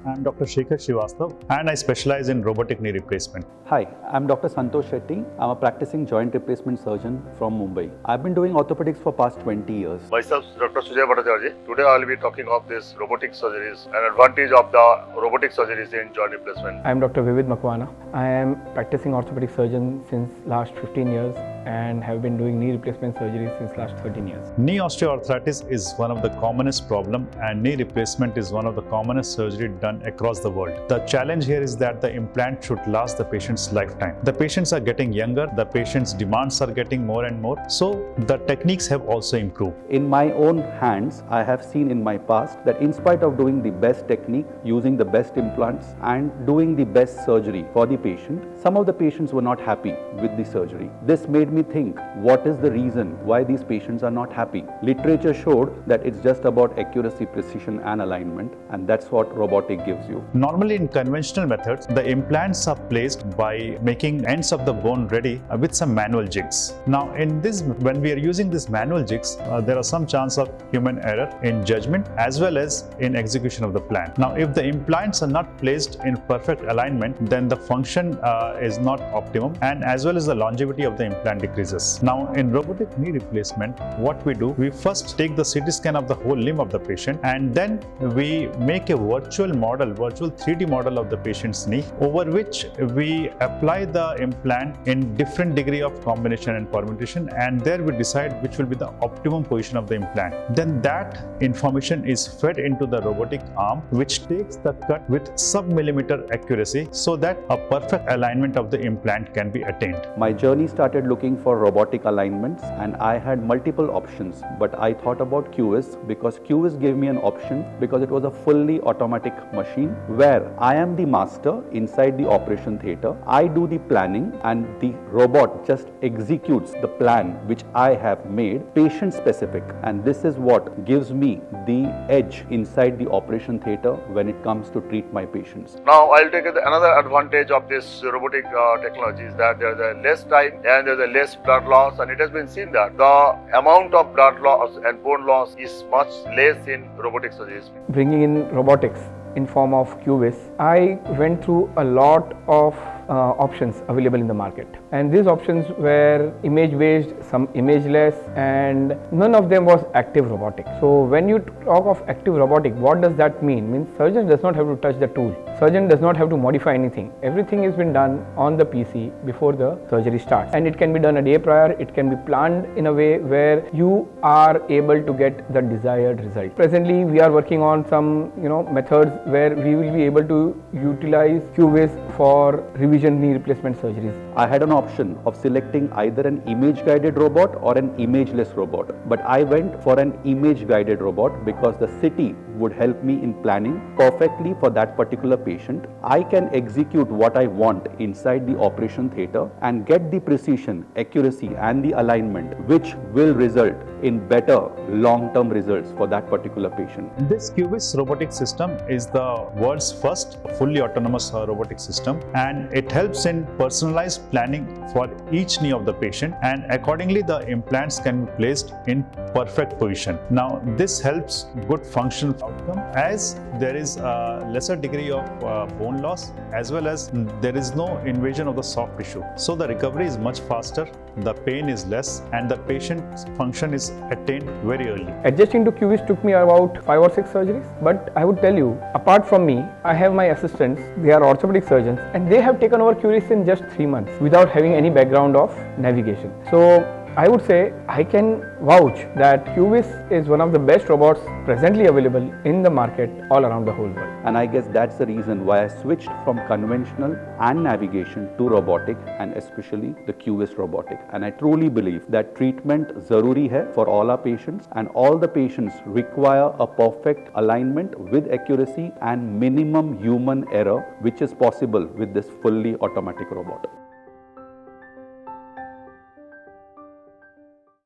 I'm Dr. Shekar Srivastav and I specialize in robotic knee replacement. Hi, I'm Dr. Santosh Shetty. I'm a practicing joint replacement surgeon from Mumbai. I've been doing orthopedics for past 20 years. Myself, Dr. Sujoy Bhattacharjee. Today I will be talking of this robotic surgeries and advantage of the robotic surgeries in joint replacement. I'm Dr. Vividh Makhawana. I am practicing orthopedic surgeon since last 15 years and have been doing knee replacement surgeries since last 13 years. Knee osteoarthritis is one of the commonest problem and knee replacement is one of the commonest surgery done across the world. The challenge here is that the implant should last the patient's lifetime. The patients are getting younger, the patient's demands are getting more and more, so the techniques have also improved. In my own hands, I have seen in my past that in spite of doing the best technique, using the best implants and doing the best surgery for the patient, some of the patients were not happy with the surgery. This made me think, what is the reason why these patients are not happy? Literature showed that it's just about accuracy, precision and alignment, and that's what robotic gives you. Normally in conventional methods, the implants are placed by making ends of the bone ready with some manual jigs. Now in this, when we are using these manual jigs, there are some chance of human error in judgment as well as in execution of the plan. Now if the implants are not placed in perfect alignment, then the function is not optimum and as well as the longevity of the implant decreases. Now in robotic knee replacement, what we do, we first take the CT scan of the whole limb of the patient and then we make a virtual 3D model of the patient's knee, over which we apply the implant in different degree of combination and permutation, and there we decide which will be the optimum position of the implant. Then that information is fed into the robotic arm, which takes the cut with sub-millimeter accuracy so that a perfect alignment of the implant can be attained. My journey started looking for robotic alignments and I had multiple options, but I thought about Cuvis because Cuvis gave me an option because it was a fully automatic machine where I am the master inside the operation theatre. I do the planning and the robot just executes the plan which I have made patient specific, and this is what gives me the edge inside the operation theatre when it comes to treat my patients. Now I'll take another advantage of this robotic technology is that there's a less time and there's a less blood loss, and it has been seen that the amount of blood loss and bone loss is much less in robotic surgeries. Bringing in robotics in form of Cuvis, I went through a lot of options available in the market, and these options were image based, some imageless, and none of them was active robotic. So when you talk of active robotic, what does that mean? Means surgeon does not have to touch the tool, surgeon does not have to modify anything. Everything has been done on the PC before the surgery starts, and it can be done a day prior. It can be planned in a way where you are able to get the desired result. Presently we are working on some methods where we will be able to utilize Cuvis for revision knee replacement surgeries. I had an option of selecting either an image guided robot or an imageless robot, but I went for an image guided robot because the city would help me in planning perfectly for that particular patient. I can execute what I want inside the operation theatre and get the precision, accuracy and the alignment which will result in better long-term results for that particular patient. This Cuvis robotic system is the world's first fully autonomous robotic system, and it helps in personalized planning for each knee of the patient, and accordingly the implants can be placed in perfect position. Now this helps good functional outcome as there is a lesser degree of bone loss as well as there is no invasion of the soft tissue. So the recovery is much faster, the pain is less, and the patient's function is attained very early. Adjusting to Cuvis took me about 5 or 6 surgeries, but I would tell you, apart from me, I have my assistants. They are orthopedic surgeons and they have taken over Cuvis in just 3 months without having any background of navigation. So I would say I can vouch that Cuvis is one of the best robots presently available in the market all around the whole world. And I guess that's the reason why I switched from conventional and navigation to robotic, and especially the Cuvis robotic. And I truly believe that treatment zaruri hai for all our patients, and all the patients require a perfect alignment with accuracy and minimum human error, which is possible with this fully automatic robot.